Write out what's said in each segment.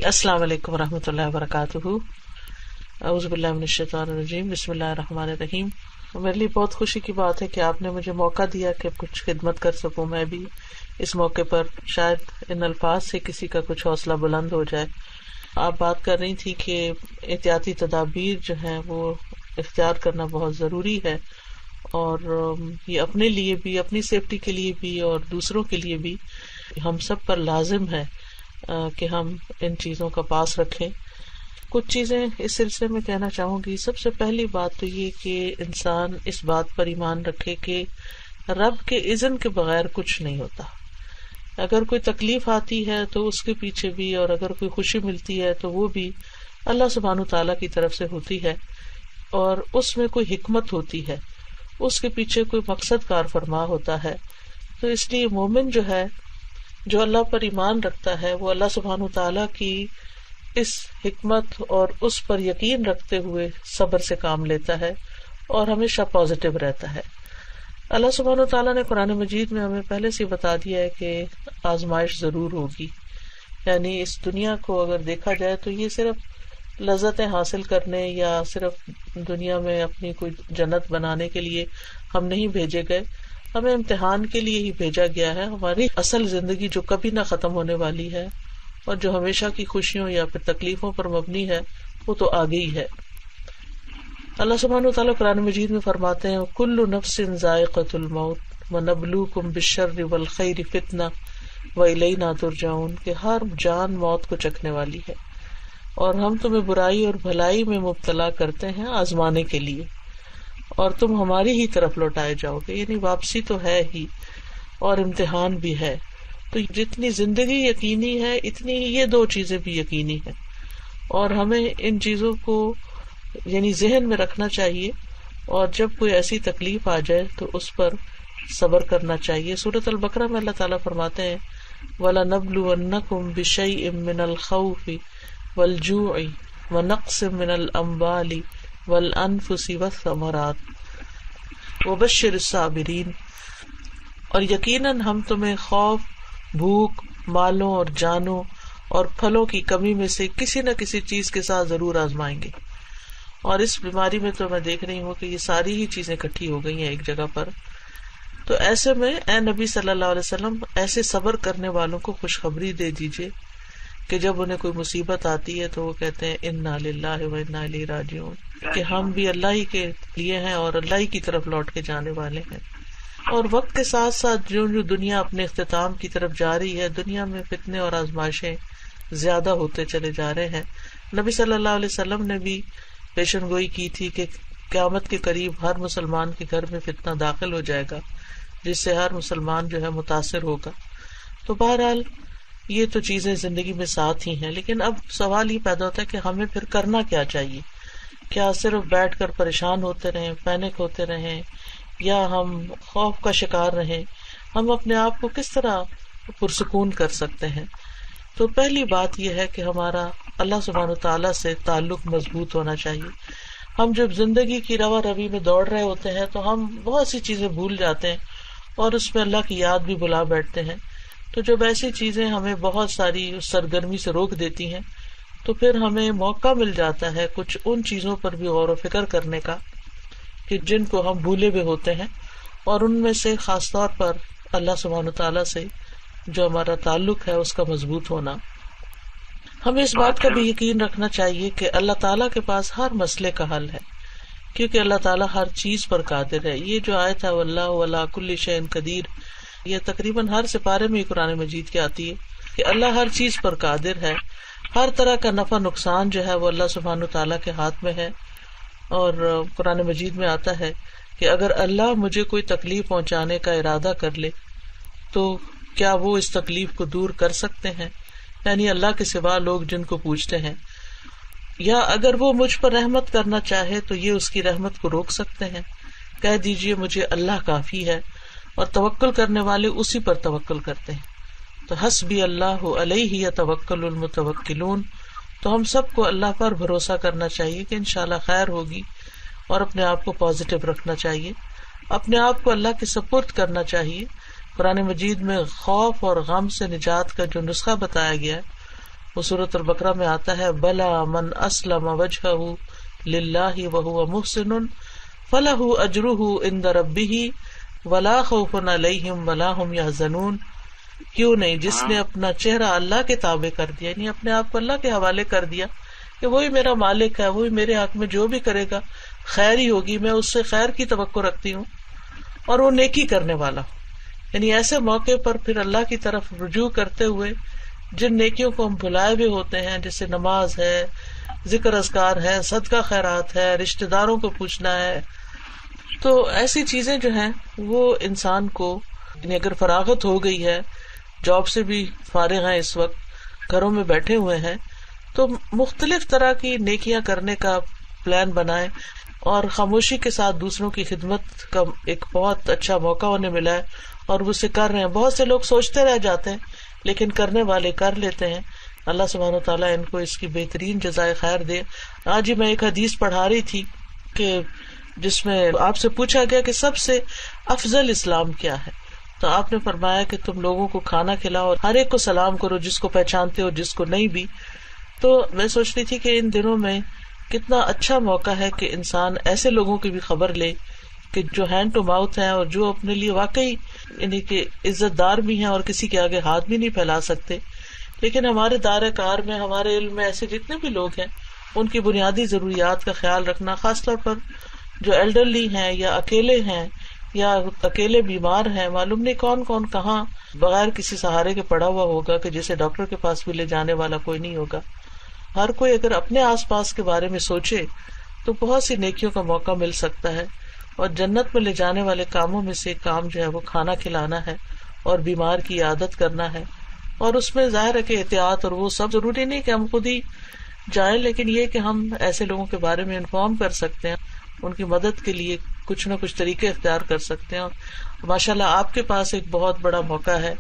السلام علیکم ورحمۃ اللہ وبرکاتہ. اعوذ باللہ من الشیطان الرجیم. بسم اللہ الرحمن الرحیم. میرے لیے بہت خوشی کی بات ہے کہ آپ نے مجھے موقع دیا کہ کچھ خدمت کر سکوں. میں بھی اس موقع پر شاید ان الفاظ سے کسی کا کچھ حوصلہ بلند ہو جائے. آپ بات کر رہی تھی کہ احتیاطی تدابیر جو ہیں وہ اختیار کرنا بہت ضروری ہے، اور یہ اپنے لیے بھی، اپنی سیفٹی کے لیے بھی اور دوسروں کے لیے بھی ہم سب پر لازم ہے کہ ہم ان چیزوں کا پاس رکھیں. کچھ چیزیں اس سلسلے میں کہنا چاہوں گی. سب سے پہلی بات تو یہ کہ انسان اس بات پر ایمان رکھے کہ رب کے اذن کے بغیر کچھ نہیں ہوتا. اگر کوئی تکلیف آتی ہے تو اس کے پیچھے بھی، اور اگر کوئی خوشی ملتی ہے تو وہ بھی اللہ سبحانہ تعالیٰ کی طرف سے ہوتی ہے، اور اس میں کوئی حکمت ہوتی ہے، اس کے پیچھے کوئی مقصد کار فرما ہوتا ہے. تو اس لیے مومن جو ہے، جو اللہ پر ایمان رکھتا ہے، وہ اللہ سبحانہ تعالیٰ کی اس حکمت اور اس پر یقین رکھتے ہوئے صبر سے کام لیتا ہے اور ہمیشہ پازیٹیو رہتا ہے. اللہ سبحانہ تعالیٰ نے قرآن مجید میں ہمیں پہلے سے بتا دیا ہے کہ آزمائش ضرور ہوگی. یعنی اس دنیا کو اگر دیکھا جائے تو یہ صرف لذتیں حاصل کرنے یا صرف دنیا میں اپنی کوئی جنت بنانے کے لیے ہم نہیں بھیجے گئے، ہمیں امتحان کے لیے ہی بھیجا گیا ہے. ہماری اصل زندگی جو کبھی نہ ختم ہونے والی ہے اور جو ہمیشہ کی خوشیوں یا پھر تکلیفوں پر مبنی ہے، وہ تو آگے ہی ہے. اللہ سبحانہ وتعالیٰ قرآن مجید میں فرماتے ہیں کل نفس ذائقۃ الموت ونبلوکم بالشر والخیر فتنہ والینا ترجعون، کہ ہر جان موت کو چکھنے والی ہے اور ہم تمہیں برائی اور بھلائی میں مبتلا کرتے ہیں آزمانے کے لیے، اور تم ہماری ہی طرف لوٹائے جاؤ گے. یعنی واپسی تو ہے ہی اور امتحان بھی ہے. تو جتنی زندگی یقینی ہے اتنی ہی یہ دو چیزیں بھی یقینی ہیں، اور ہمیں ان چیزوں کو یعنی ذہن میں رکھنا چاہیے، اور جب کوئی ایسی تکلیف آ جائے تو اس پر صبر کرنا چاہیے. سورۃ البقرہ میں اللہ تعالیٰ فرماتے ہیں وَلَنَبْلُوَنَّكُمْ بِشَيْءٍ مِّنَ الْخَوْفِ وَالْجُوعِ وَنَقْصٍ مِّنَ الْأَمْوَالِ وَالْأَنفُسِ وَالثَّمَرَاتِ وَبَشِّرِ الصَّابِرِينَ، اور یقیناً ہم تمہیں خوف، بھوک، مالوں اور جانوں اور پھلوں کی کمی میں سے کسی نہ کسی چیز کے ساتھ ضرور آزمائیں گے. اور اس بیماری میں تو میں دیکھ رہی ہوں کہ یہ ساری ہی چیزیں اکٹھی ہو گئی ہیں ایک جگہ پر. تو ایسے میں اے نبی صلی اللہ علیہ وسلم ایسے صبر کرنے والوں کو خوشخبری دے دیجئے کہ جب انہیں کوئی مصیبت آتی ہے تو وہ کہتے ہیں انا للہ و انا الیہ راجعون، کہ ہم بھی اللہ ہی کے لیے ہیں اور اللہ ہی کی طرف لوٹ کے جانے والے ہیں. اور وقت کے ساتھ ساتھ جو دنیا اپنے اختتام کی طرف جا رہی ہے، دنیا میں فتنے اور آزمائشیں زیادہ ہوتے چلے جا رہے ہیں. نبی صلی اللہ علیہ وسلم نے بھی پیشن گوئی کی تھی کہ قیامت کے قریب ہر مسلمان کے گھر میں فتنہ داخل ہو جائے گا جس سے ہر مسلمان جو ہے متاثر ہوگا. تو بہرحال یہ تو چیزیں زندگی میں ساتھ ہی ہیں، لیکن اب سوال یہ پیدا ہوتا ہے کہ ہمیں پھر کرنا کیا چاہیے. کیا صرف بیٹھ کر پریشان ہوتے رہیں، پینک ہوتے رہیں، یا ہم خوف کا شکار رہیں؟ ہم اپنے آپ کو کس طرح پرسکون کر سکتے ہیں؟ تو پہلی بات یہ ہے کہ ہمارا اللہ سبحانہ تعالیٰ سے تعلق مضبوط ہونا چاہیے. ہم جب زندگی کی روا روی میں دوڑ رہے ہوتے ہیں تو ہم بہت سی چیزیں بھول جاتے ہیں اور اس میں اللہ کی یاد بھی بلا بیٹھتے ہیں. تو جب ایسی چیزیں ہمیں بہت ساری سرگرمی سے روک دیتی ہیں تو پھر ہمیں موقع مل جاتا ہے کچھ ان چیزوں پر بھی غور و فکر کرنے کا کہ جن کو ہم بھولے ہوئے ہوتے ہیں، اور ان میں سے خاص طور پر اللہ سبحانہ تعالیٰ سے جو ہمارا تعلق ہے اس کا مضبوط ہونا. ہمیں اس بات کا بھی یقین رکھنا چاہیے کہ اللہ تعالیٰ کے پاس ہر مسئلے کا حل ہے، کیونکہ اللہ تعالیٰ ہر چیز پر قادر ہے. یہ جو آیت ہے واللہ علی کل شیء قدیر، یہ تقریباً ہر سپارے میں قرآن مجید کی آتی ہے کہ اللہ ہر چیز پر قادر ہے. ہر طرح کا نفع نقصان جو ہے وہ اللہ سبحانہ تعالیٰ کے ہاتھ میں ہے. اور قرآن مجید میں آتا ہے کہ اگر اللہ مجھے کوئی تکلیف پہنچانے کا ارادہ کر لے تو کیا وہ اس تکلیف کو دور کر سکتے ہیں؟ یعنی اللہ کے سوا لوگ جن کو پوچھتے ہیں. یا اگر وہ مجھ پر رحمت کرنا چاہے تو یہ اس کی رحمت کو روک سکتے ہیں. کہہ دیجئے مجھے اللہ کافی ہے، اور توکل کرنے والے اسی پر توکل کرتے ہیں. تو حسبی اللہ علیہ یتوکل المتوکلون. تو ہم سب کو اللہ پر بھروسہ کرنا چاہیے کہ انشاءاللہ خیر ہوگی، اور اپنے آپ کو پازیٹیو رکھنا چاہیے، اپنے آپ کو اللہ کے سپرد کرنا چاہیے. قرآن مجید میں خوف اور غم سے نجات کا جو نسخہ بتایا گیا ہے وہ سورۃ البقرہ میں آتا ہے بلا من اسلم وجہہ للہ وہو محسن فلہ اجرہ عند ربہ ولا خوف علیہم ولا ہم یحزنون. کیوں نہیں جس نے اپنا چہرہ اللہ کے تابع کر دیا، یعنی اپنے آپ کو اللہ کے حوالے کر دیا کہ وہی میرا مالک ہے، وہی میرے حق میں جو بھی کرے گا خیر ہی ہوگی، میں اس سے خیر کی توقع رکھتی ہوں، اور وہ نیکی کرنے والا. یعنی ایسے موقع پر پھر اللہ کی طرف رجوع کرتے ہوئے جن نیکیوں کو ہم بھلائے ہوئے ہوتے ہیں، جیسے نماز ہے، ذکر اذکار ہے، صدقہ خیرات ہے، رشتہ داروں کو پوچھنا ہے، تو ایسی چیزیں جو ہیں وہ انسان کو، یعنی اگر فراغت ہو گئی ہے، جاب سے بھی فارغ ہیں، اس وقت گھروں میں بیٹھے ہوئے ہیں، تو مختلف طرح کی نیکیاں کرنے کا پلان بنائیں، اور خاموشی کے ساتھ دوسروں کی خدمت کا ایک بہت اچھا موقع انہیں ملا ہے اور وہ اسے کر رہے ہیں. بہت سے لوگ سوچتے رہ جاتے ہیں لیکن کرنے والے کر لیتے ہیں. اللہ سبحانہ وتعالیٰ ان کو اس کی بہترین جزائے خیر دے. آج ہی میں ایک حدیث پڑھا رہی تھی کہ جس میں آپ سے پوچھا گیا کہ سب سے افضل اسلام کیا ہے، تو آپ نے فرمایا کہ تم لوگوں کو کھانا کھلاؤ اور ہر ایک کو سلام کرو، جس کو پہچانتے ہو جس کو نہیں بھی. تو میں سوچ رہی تھی کہ ان دنوں میں کتنا اچھا موقع ہے کہ انسان ایسے لوگوں کی بھی خبر لے کہ جو ہینڈ ٹو ماؤتھ ہیں اور جو اپنے لیے واقعی یعنی کہ عزت دار بھی ہیں اور کسی کے آگے ہاتھ بھی نہیں پھیلا سکتے، لیکن ہمارے دائرہ کار میں، ہمارے علم میں ایسے جتنے بھی لوگ ہیں ان کی بنیادی ضروریات کا خیال رکھنا، خاص طور پر جو ایلڈرلی ہیں یا اکیلے ہیں یا اکیلے بیمار ہیں، معلوم نہیں کون کون کہاں بغیر کسی سہارے کے پڑا ہوا ہوگا کہ جسے ڈاکٹر کے پاس بھی لے جانے والا کوئی نہیں ہوگا. ہر کوئی اگر اپنے آس پاس کے بارے میں سوچے تو بہت سی نیکیوں کا موقع مل سکتا ہے. اور جنت میں لے جانے والے کاموں میں سے ایک کام جو ہے وہ کھانا کھلانا ہے اور بیمار کی عیادت کرنا ہے. اور اس میں ظاہر ہے کہ احتیاط اور وہ سب ضروری نہیں کہ ہم خود ہی جائیں، لیکن یہ کہ ہم ایسے لوگوں کے بارے میں انفارم کر سکتے ہیں، ان کی مدد کے لیے کچھ نہ کچھ طریقے اختیار کر سکتے ہیں. ماشاءاللہ آپ کے پاس ایک بہت بڑا موقع ہے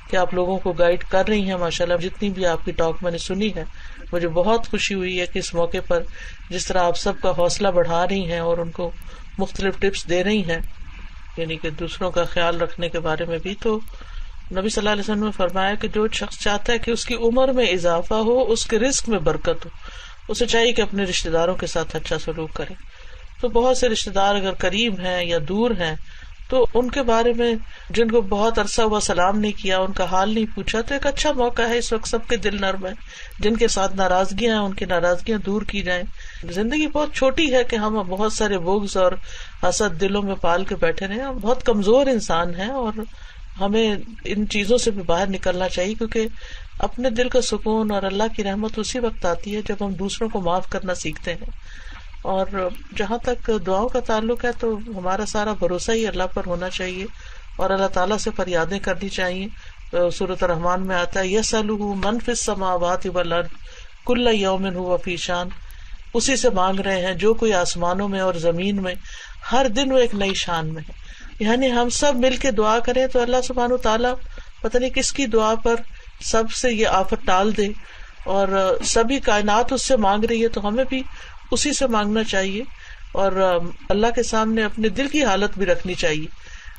کہ آپ لوگوں کو گائیڈ کر رہی ہیں. ماشاءاللہ جتنی بھی آپ کی ٹاک میں نے سنی ہے، مجھے بہت خوشی ہوئی ہے کہ اس موقع پر جس طرح آپ سب کا حوصلہ بڑھا رہی ہیں اور ان کو مختلف ٹپس دے رہی ہیں، یعنی کہ دوسروں کا خیال رکھنے کے بارے میں بھی. تو نبی صلی اللہ علیہ وسلم نے فرمایا کہ جو شخص چاہتا ہے کہ اس کی عمر میں اضافہ ہو، اس کے رزق میں برکت ہو، اسے چاہیے کہ اپنے رشتہ داروں کے ساتھ اچھا سلوک کرے. تو بہت سے رشتہ دار اگر قریب ہیں یا دور ہیں تو ان کے بارے میں جن کو بہت عرصہ ہوا سلام نہیں کیا، ان کا حال نہیں پوچھا، تو ایک اچھا موقع ہے. اس وقت سب کے دل نرم ہیں، جن کے ساتھ ناراضگیاں ہیں ان کی ناراضگیاں دور کی جائیں. زندگی بہت چھوٹی ہے کہ ہم بہت سارے بغض اور حسد دلوں میں پال کے بیٹھے رہے. ہم بہت کمزور انسان ہیں اور ہمیں ان چیزوں سے بھی باہر نکلنا چاہیے، کیونکہ اپنے دل کا سکون اور اللہ کی رحمت اسی وقت آتی ہے جب ہم دوسروں کو معاف کرنا سیکھتے ہیں. اور جہاں تک دعاؤں کا تعلق ہے تو ہمارا سارا بھروسہ ہی اللہ پر ہونا چاہیے اور اللہ تعالیٰ سے فریادیں کرنی چاہیے. سورۃ الرحمن میں آتا ہے یسألہ من فی السماوات والارض کل یوم ھو فی شان، اسی سے مانگ رہے ہیں جو کوئی آسمانوں میں اور زمین میں، ہر دن وہ ایک نئی شان میں ہے. یعنی ہم سب مل کے دعا کریں تو اللہ سبحانہ تعالیٰ پتہ نہیں کس کی دعا پر سب سے یہ آفت ٹال دے، اور سبھی کائنات اس سے مانگ رہی ہے تو ہمیں بھی اسی سے مانگنا چاہیے اور اللہ کے سامنے اپنے دل کی حالت بھی رکھنی چاہیے.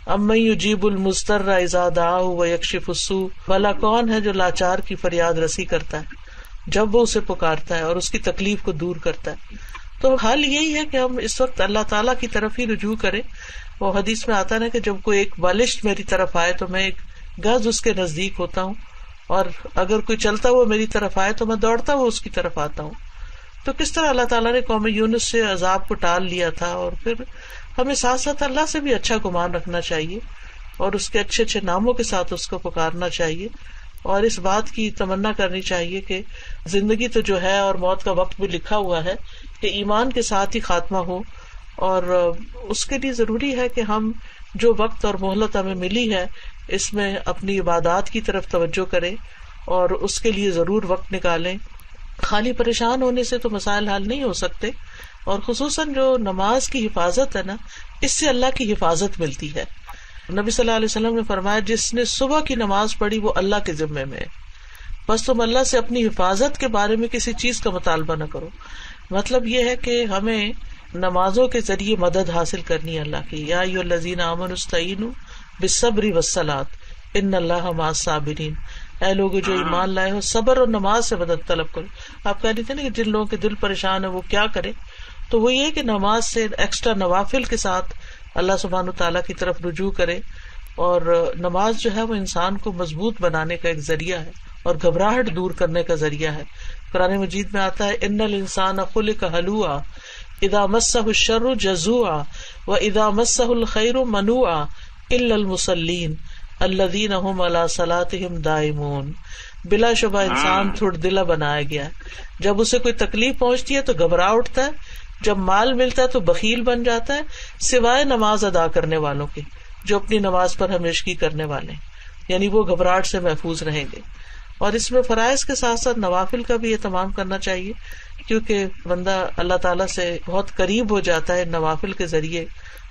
امن یجیب المضطر اذا دعاہ ویکشف السوء، بھلا کون ہے جو لاچار کی فریاد رسی کرتا ہے جب وہ اسے پکارتا ہے اور اس کی تکلیف کو دور کرتا ہے. تو حال یہی ہے کہ ہم اس وقت اللہ تعالیٰ کی طرف ہی رجوع کریں. وہ حدیث میں آتا ہے کہ جب کوئی ایک بالشت میری طرف آئے تو میں ایک گز اس کے نزدیک ہوتا ہوں، اور اگر کوئی چلتا ہوا میری طرف آئے تو میں دوڑتا ہوا اس کی طرف آتا ہوں. تو کس طرح اللہ تعالیٰ نے قوم یونس سے عذاب کو ٹال لیا تھا. اور پھر ہمیں ساتھ ساتھ اللہ سے بھی اچھا گمان رکھنا چاہیے اور اس کے اچھے اچھے ناموں کے ساتھ اس کو پکارنا چاہیے، اور اس بات کی تمنا کرنی چاہیے کہ زندگی تو جو ہے اور موت کا وقت بھی لکھا ہوا ہے کہ ایمان کے ساتھ ہی خاتمہ ہو. اور اس کے لیے ضروری ہے کہ ہم جو وقت اور مہلت ہمیں ملی ہے اس میں اپنی عبادات کی طرف توجہ کریں اور اس کے لیے ضرور وقت نکالیں. خالی پریشان ہونے سے تو مسائل حل نہیں ہو سکتے، اور خصوصاً جو نماز کی حفاظت ہے نا، اس سے اللہ کی حفاظت ملتی ہے. نبی صلی اللہ علیہ وسلم نے فرمایا جس نے صبح کی نماز پڑھی وہ اللہ کے ذمے میں ہے، بس تم اللہ سے اپنی حفاظت کے بارے میں کسی چیز کا مطالبہ نہ کرو. مطلب یہ ہے کہ ہمیں نمازوں کے ذریعے مدد حاصل کرنی ہے اللہ کی. یا ایھا الذین آمنوا استعینوا بالصبر والصلاۃ ان اللہ مع الصابرین. اے لوگو جو ایمان لائے ہو صبر اور نماز سے مدد طلب کرو. آپ کہہ رہے تھے نا کہ جن لوگوں کے دل پریشان ہے وہ کیا کرے, تو وہ یہ کہ نماز سے ایکسٹرا نوافل کے ساتھ اللہ سبحانہ تعالیٰ کی طرف رجوع کرے. اور نماز جو ہے وہ انسان کو مضبوط بنانے کا ایک ذریعہ ہے اور گھبراہٹ دور کرنے کا ذریعہ ہے. قرآن مجید میں آتا ہے ان الانسان خلق ہلوعا اذا مسہ الشر جزوعا واذا مسہ الخیر منوعا الا المصلین الذین هم علی صلاتهم دائمون. بلا شبہ انسان تھوڑ دلا بنایا گیا ہے, جب اسے کوئی تکلیف پہنچتی ہے تو گھبرا اٹھتا ہے, جب مال ملتا ہے تو بخیل بن جاتا ہے, سوائے نماز ادا کرنے والوں کے جو اپنی نماز پر ہمیشگی کرنے والے ہیں, یعنی وہ گھبراہٹ سے محفوظ رہیں گے. اور اس میں فرائض کے ساتھ ساتھ نوافل کا بھی اہتمام کرنا چاہیے, کیونکہ بندہ اللہ تعالیٰ سے بہت قریب ہو جاتا ہے نوافل کے ذریعے.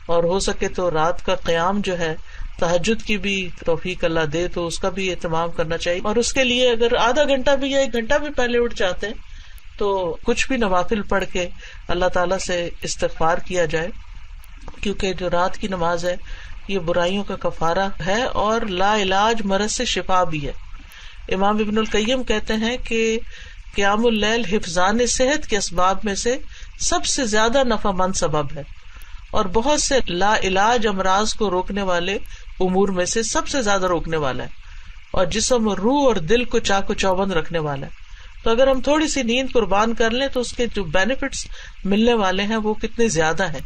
اور ہو سکے تو رات کا قیام جو ہے, تہجد کی بھی توفیق اللہ دے تو اس کا بھی اہتمام کرنا چاہیے. اور اس کے لیے اگر آدھا گھنٹہ بھی یا 1 گھنٹہ بھی پہلے اٹھ جاتے ہیں تو کچھ بھی نوافل پڑھ کے اللہ تعالیٰ سے استغفار کیا جائے, کیونکہ جو رات کی نماز ہے یہ برائیوں کا کفارہ ہے اور لا علاج مرض سے شفا بھی ہے. امام ابن القیم کہتے ہیں کہ قیام اللیل حفظان صحت کے اسباب میں سے سب سے زیادہ نفع مند سبب ہے, اور بہت سے لا علاج امراض کو روکنے والے امور میں سے سب سے زیادہ روکنے والا ہے, اور جسم اور روح اور دل کو چاق و چوبند رکھنے والا ہے. تو اگر ہم تھوڑی سی نیند قربان کر لیں تو اس کے جو بینیفٹس ملنے والے ہیں وہ کتنے زیادہ ہیں.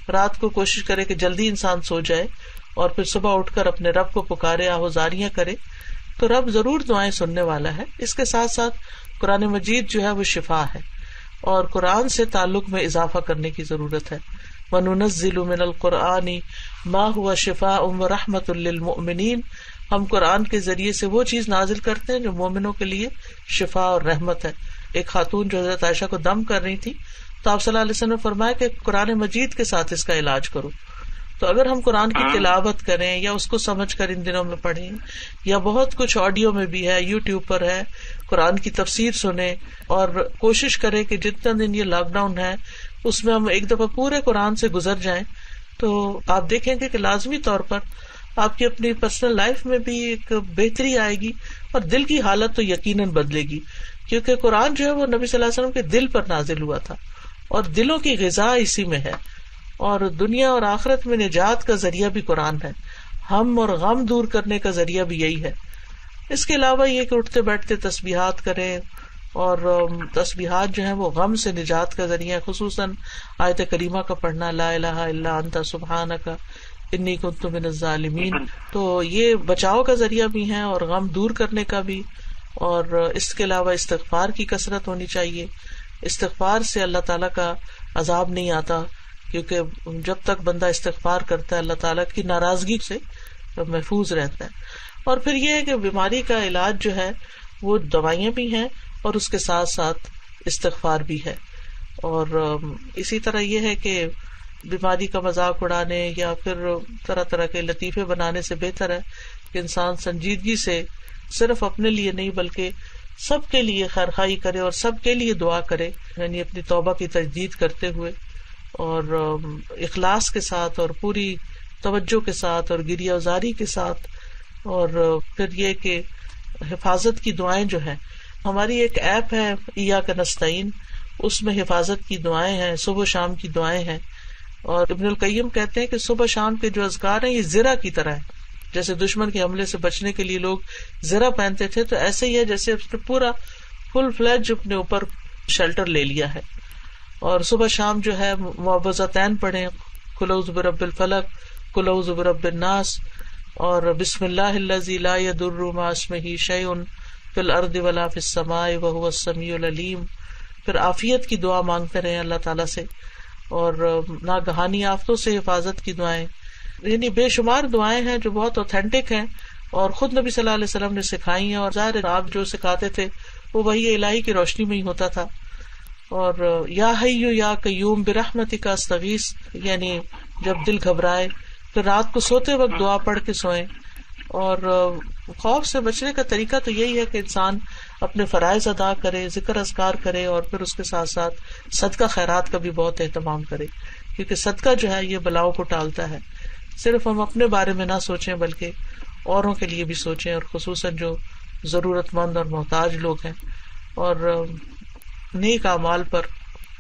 رات کو کوشش کرے کہ جلدی انسان سو جائے اور پھر صبح اٹھ کر اپنے رب کو پکارے, آہوزاریاں کرے, تو رب ضرور دعائیں سننے والا ہے. اس کے ساتھ ساتھ قرآن مجید جو ہے وہ شفا ہے, اور قرآن سے تعلق میں اضافہ کرنے کی ضرورت ہے. وَنُنَزِّلُ مِنَ الْقُرْآنِ مَا هُوَ شِفَاءٌ وَرَحْمَةٌ لِّلْمُؤْمِنِينَ. ہم قرآن کے ذریعے سے وہ چیز نازل کرتے ہیں جو مومنوں کے لیے شفا اور رحمت ہے. ایک خاتون جو حضرت عائشہ کو دم کر رہی تھی تو آپ صلی اللہ علیہ وسلم نے فرمایا کہ قرآن مجید کے ساتھ اس کا علاج کرو. تو اگر ہم قرآن کی تلاوت کریں یا اس کو سمجھ کر ان دنوں میں پڑھیں, یا بہت کچھ آڈیو میں بھی ہے, یوٹیوب پر ہے, قرآن کی تفسیر سنیں, اور کوشش کریں کہ جتنا دن یہ لاک ڈاؤن ہے اس میں ہم ایک دفعہ پورے قرآن سے گزر جائیں, تو آپ دیکھیں گے کہ لازمی طور پر آپ کی اپنی پرسنل لائف میں بھی ایک بہتری آئے گی, اور دل کی حالت تو یقیناً بدلے گی, کیونکہ قرآن جو ہے وہ نبی صلی اللہ علیہ وسلم کے دل پر نازل ہوا تھا, اور دلوں کی غذا اسی میں ہے, اور دنیا اور آخرت میں نجات کا ذریعہ بھی قرآن ہے, ہم اور غم دور کرنے کا ذریعہ بھی یہی ہے. اس کے علاوہ یہ کہ اٹھتے بیٹھتے تسبیحات کریں, اور تسبیحات جو ہیں وہ غم سے نجات کا ذریعہ, خصوصاً آیت کریمہ کا پڑھنا, لا الہ الا انت سبحانک انی کنت من الظالمین, تو یہ بچاؤ کا ذریعہ بھی ہیں اور غم دور کرنے کا بھی. اور اس کے علاوہ استغفار کی کثرت ہونی چاہیے. استغفار سے اللہ تعالیٰ کا عذاب نہیں آتا, کیونکہ جب تک بندہ استغفار کرتا ہے اللہ تعالیٰ کی ناراضگی سے محفوظ رہتا ہے. اور پھر یہ ہے کہ بیماری کا علاج جو ہے وہ دوائیاں بھی ہیں اور اس کے ساتھ ساتھ استغفار بھی ہے. اور اسی طرح یہ ہے کہ بیماری کا مذاق اڑانے یا پھر طرح طرح کے لطیفے بنانے سے بہتر ہے کہ انسان سنجیدگی سے صرف اپنے لیے نہیں بلکہ سب کے لیے خیرخواہی کرے اور سب کے لیے دعا کرے, یعنی اپنی توبہ کی تجدید کرتے ہوئے اور اخلاص کے ساتھ اور پوری توجہ کے ساتھ اور گریہ وزاری کے ساتھ. اور پھر یہ کہ حفاظت کی دعائیں جو ہیں, ہماری ایک ایپ ہے ایاک نستعین, اس میں حفاظت کی دعائیں ہیں, صبح شام کی دعائیں ہیں. اور ابن القیم کہتے ہیں کہ صبح شام کے جو اذکار ہیں یہ زرہ کی طرح ہے. جیسے دشمن کے حملے سے بچنے کے لیے لوگ زرہ پہنتے تھے, تو ایسے ہی ہے جیسے اس نے پورا فل فلیج اپنے اوپر شیلٹر لے لیا ہے. اور صبح شام جو ہے معوذتین پڑھیں, قل اعوذ برب الفلق, قل اعوذ برب الناس, اور بسم اللہ الذی لا یضر مع اسمہ شیء فی الارض ولا فی السماء وہو السمیع العلیم. پھر عافیت کی دعا مانگتے رہیں اللہ تعالیٰ سے, اور ناگہانی آفتوں سے حفاظت کی دعائیں, یعنی بے شمار دعائیں ہیں جو بہت اوتھینٹک ہیں اور خود نبی صلی اللہ علیہ وسلم نے سکھائی ہیں. اور ظاہر آپ جو سکھاتے تھے وہ وحی الہی کی روشنی میں ہی ہوتا تھا. اور یا حی یا قیوم برحمتک استغیث, یعنی جب دل گھبرائے پھر رات کو سوتے وقت دعا پڑھ کے سوئیں. اور خوف سے بچنے کا طریقہ تو یہی ہے کہ انسان اپنے فرائض ادا کرے, ذکر اذکار کرے, اور پھر اس کے ساتھ ساتھ صدقہ خیرات کا بھی بہت اہتمام کرے, کیونکہ صدقہ جو ہے یہ بلاؤں کو ٹالتا ہے. صرف ہم اپنے بارے میں نہ سوچیں بلکہ اوروں کے لیے بھی سوچیں, اور خصوصاً جو ضرورت مند اور محتاج لوگ ہیں، اور نیک اعمال پر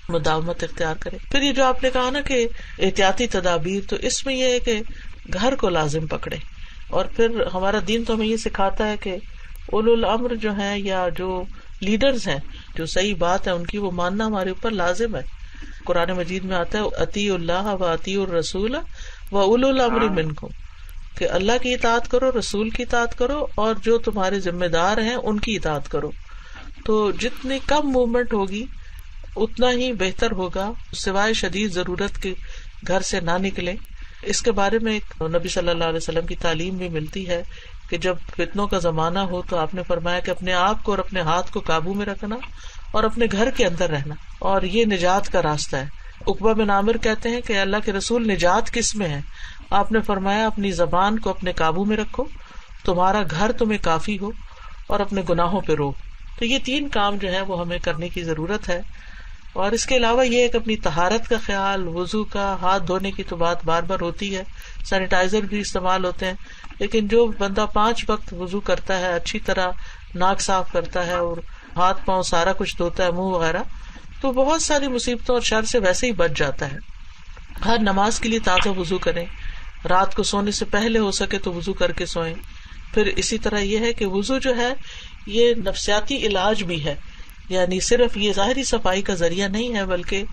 مداومت اختیار کرے. پھر یہ جو آپ نے کہا نا کہ احتیاطی تدابیر، تو اس میں یہ ہے کہ گھر کو لازم پکڑے. اور پھر ہمارا دین تو ہمیں یہ سکھاتا ہے کہ اولو الامر جو ہیں یا جو لیڈرز ہیں، جو صحیح بات ہے ان کی وہ ماننا ہمارے اوپر لازم ہے. قرآن مجید میں آتا ہے اطیعوا اللہ و اطیعوا الرسول و اولو الامر منکم، کہ اللہ کی اطاعت کرو، رسول کی اطاعت کرو، اور جو تمہارے ذمہ دار ہیں ان کی اطاعت کرو. تو جتنی کم موومنٹ ہوگی اتنا ہی بہتر ہوگا، سوائے شدید ضرورت کے گھر سے نہ نکلیں. اس کے بارے میں ایک نبی صلی اللہ علیہ وسلم کی تعلیم بھی ملتی ہے کہ جب فتنوں کا زمانہ ہو تو آپ نے فرمایا کہ اپنے آپ کو اور اپنے ہاتھ کو قابو میں رکھنا اور اپنے گھر کے اندر رہنا، اور یہ نجات کا راستہ ہے. عقبہ بن عامر کہتے ہیں کہ اللہ کے رسول نجات کس میں ہے؟ آپ نے فرمایا اپنی زبان کو اپنے قابو میں رکھو، تمہارا گھر تمہیں کافی ہو، اور اپنے گناہوں پہ رو. تو یہ 3 کام جو ہے وہ ہمیں کرنے کی ضرورت ہے. اور اس کے علاوہ یہ کہ اپنی طہارت کا خیال، وضو کا، ہاتھ دھونے کی تو بات بار بار ہوتی ہے، سینیٹائزر بھی استعمال ہوتے ہیں، لیکن جو بندہ 5 وقت وضو کرتا ہے، اچھی طرح ناک صاف کرتا ہے اور ہاتھ پاؤں سارا کچھ دھوتا ہے، منہ وغیرہ، تو بہت ساری مصیبتوں اور شر سے ویسے ہی بچ جاتا ہے. ہر نماز کے لیے تازہ وضو کریں، رات کو سونے سے پہلے ہو سکے تو وضو کر کے سوئیں. پھر اسی طرح یہ ہے کہ وضو جو ہے یہ نفسیاتی علاج بھی ہے، یعنی صرف یہ ظاہری صفائی کا ذریعہ نہیں ہے بلکہ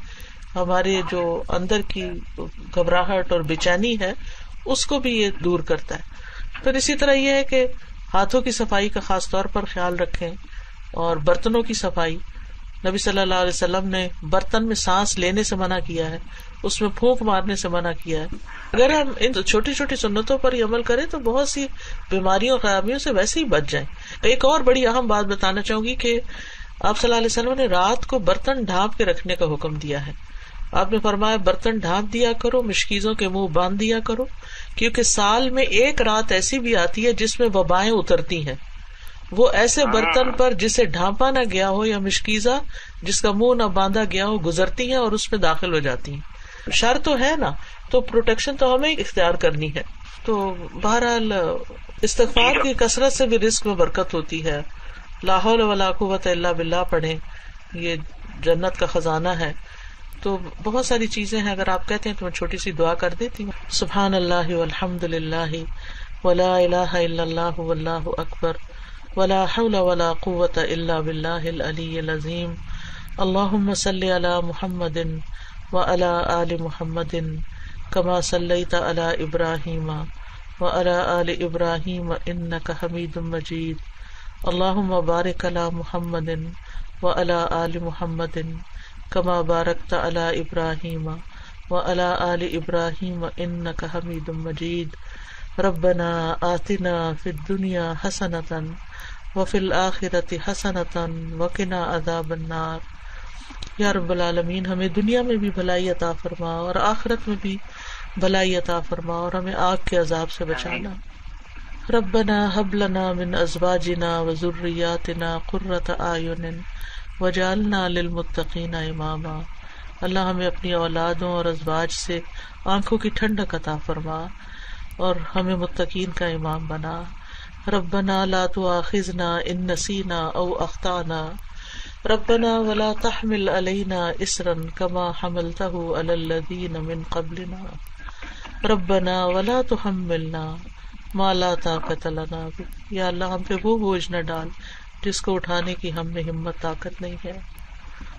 ہمارے جو اندر کی گھبراہٹ اور بے چینی ہے اس کو بھی یہ دور کرتا ہے. پھر اسی طرح یہ ہے کہ ہاتھوں کی صفائی کا خاص طور پر خیال رکھیں، اور برتنوں کی صفائی. نبی صلی اللہ علیہ وسلم نے برتن میں سانس لینے سے منع کیا ہے، اس میں پھونک مارنے سے منع کیا ہے. اگر ہم ان چھوٹی چھوٹی سنتوں پر ہی عمل کریں تو بہت سی بیماریوں خرابیوں سے ویسے ہی بچ جائیں. ایک اور بڑی اہم بات بتانا چاہوں گی کہ آپ صلی اللہ علیہ وسلم نے رات کو برتن ڈھانپ کے رکھنے کا حکم دیا ہے. آپ نے فرمایا برتن ڈھانپ دیا کرو، مشکیزوں کے منہ باندھ دیا کرو، کیونکہ سال میں ایک رات ایسی بھی آتی ہے جس میں وبائیں اترتی ہیں. وہ ایسے برتن پر جسے ڈھانپا نہ گیا ہو یا مشکیزہ جس کا منہ نہ باندھا گیا ہو گزرتی ہیں اور اس میں داخل ہو جاتی ہیں. شر تو ہے نا، تو پروٹیکشن تو ہمیں اختیار کرنی ہے. تو بہرحال استغفار کی کثرت سے بھی رزق میں برکت ہوتی ہے. لا حول ولا قوت الا باللہ پڑھیں، یہ جنت کا خزانہ ہے. تو بہت ساری چیزیں ہیں، اگر آپ کہتے ہیں تو میں چھوٹی سی دعا کر دیتی ہوں. سبحان اللہ والحمد للہ ولا الہ الا اللہ واللہ اکبر ولا حول ولا قوت الا باللہ العلی العظیم. اللہم صلی علی محمد وعلی آل محمد کما صلیت علی ابراہیم وعلی آل ابراہیم انک حمید مجید. اللہم بارک علی محمد وعلی آل محمد کما بارکت علی ابراہیم وعلی آل ابراہیم انک حمید مجید. ربنا آتنا فی الدنیا حسنۃ وفی الآخرۃ حسنۃ وقنا عذاب النار. یا رب العالمین ہمیں دنیا میں بھی بھلائی عطا فرما اور آخرت میں بھی بھلائی عطا فرما، اور ہمیں آگ کے عذاب سے بچانا. ربنا هب لنا من ازواجنا وذرياتنا قرة اعین واجعلنا للمتقین اماما. اللہ ہمیں اپنی اولادوں اور ازواج سے آنکھوں کی ٹھنڈک عطا فرما اور ہمیں متقین کا امام بنا. ربنا لا تؤاخذنا ان نسینا او اخطانا ربنا ولا تحمل علینا اصرا کما حملته علی الذین من قبلنا ربنا ولا تحملنا ما لا طاقت لنا به. یا اللہ ہم پہ وہ بوجھ نہ ڈال جس کو اٹھانے کی ہم میں ہمت طاقت نہیں ہے.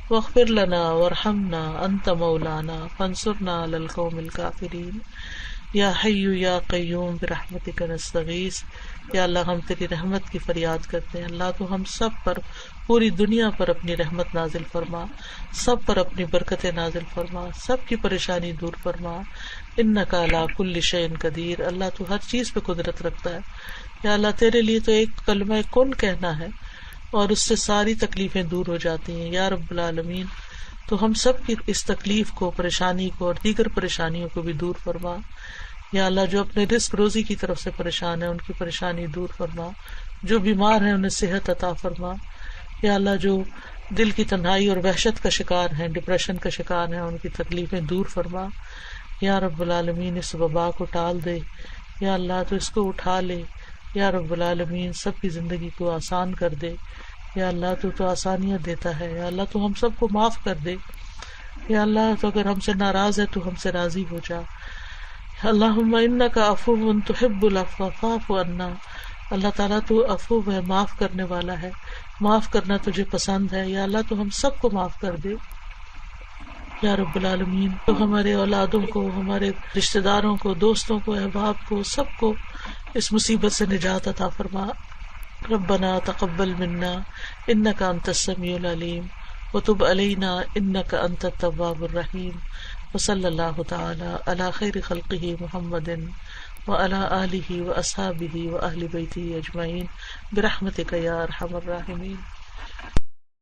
واغفر لنا وارحمنا انت مولانا فانصرنا علی القوم الکافرین. یا حی یا قیوم برحمتک نستغیث. یا اللہ ہم تیری رحمت کی فریاد کرتے ہیں. اللہ تو ہم سب پر، پوری دنیا پر اپنی رحمت نازل فرما، سب پر اپنی برکتیں نازل فرما، سب کی پریشانی دور فرما. انک علی کل شیء قدیر. اللہ تو ہر چیز پہ قدرت رکھتا ہے. یا اللہ تیرے لیے تو ایک کلمہ کن کہنا ہے اور اس سے ساری تکلیفیں دور ہو جاتی ہیں. یا رب العالمین تو ہم سب کی اس تکلیف کو، پریشانی کو اور دیگر پریشانیوں کو بھی دور فرما. یا اللہ جو اپنے رزق روزی کی طرف سے پریشان ہیں ان کی پریشانی دور فرما، جو بیمار ہیں انہیں صحت عطا فرما. یا اللہ جو دل کی تنہائی اور وحشت کا شکار ہیں، ڈپریشن کا شکار ہیں، ان کی تکلیفیں دور فرما. یا رب العالمین اس وبا کو ٹال دے. یا اللہ تو اس کو اٹھا لے. یا رب العالمین سب کی زندگی کو آسان کر دے. یا اللہ تو آسانیاں دیتا ہے. یا اللہ تو ہم سب کو معاف کر دے. یا اللہ تو اگر ہم سے ناراض ہے تو ہم سے راضی ہو جا. اللہم انک عفو تحب العفو فاعف عنا. اللہ تعالیٰ تو عفو ہے، معاف کرنے والا ہے، معاف کرنا تجھے پسند ہے. یا اللہ تو ہم سب کو معاف کر دے. یا رب العالمین تو ہمارے اولادوں کو، ہمارے رشتہ داروں کو، دوستوں کو، احباب کو، سب کو اس مصیبت سے نجات عطا فرما. ربنا تقبل منا انک انت السمیع العلیم وتب علینا انک انت التواب الرحیم. وصلی اللہ تعالی علی خیر خلقہ محمد وعلی آلہ واصحابہ واہل بیتہ اجمعین برحمتک یا ارحم الراحمین.